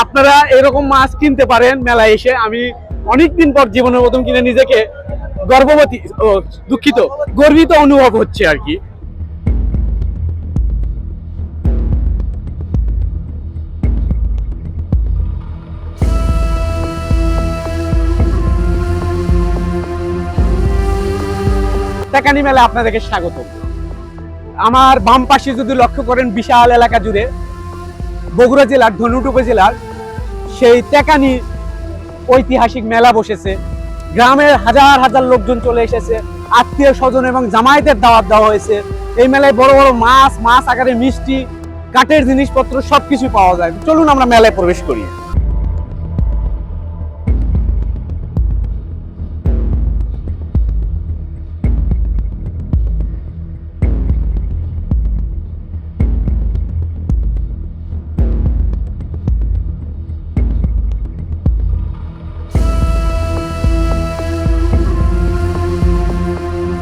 আপনারা এরকম মাছ কিনতে পারেন মেলায় এসে। আমি অনেকদিন পর জীবনের প্রথম কিনে নিজেকে দুঃখিত, গর্বিত অনুভব হচ্ছে আর কি। টেকানি মেলা আপনাদেরকে স্বাগত। আমার বাম পাশে যদি লক্ষ্য করেন, বিশাল এলাকা জুড়ে বগুড়া জেলার ধনুট উপজেলার সেই টেকানি ঐতিহাসিক মেলা বসেছে। গ্রামের হাজার হাজার লোকজন চলে এসেছে, আত্মীয় স্বজন এবং জামাইদের দাওয়াত দেওয়া হয়েছে। এই মেলায় বড় বড় মাছ, মাছ আকারে মিষ্টি, কাঠের জিনিসপত্র সবকিছু পাওয়া যায়। চলুন আমরা মেলায় প্রবেশ করি।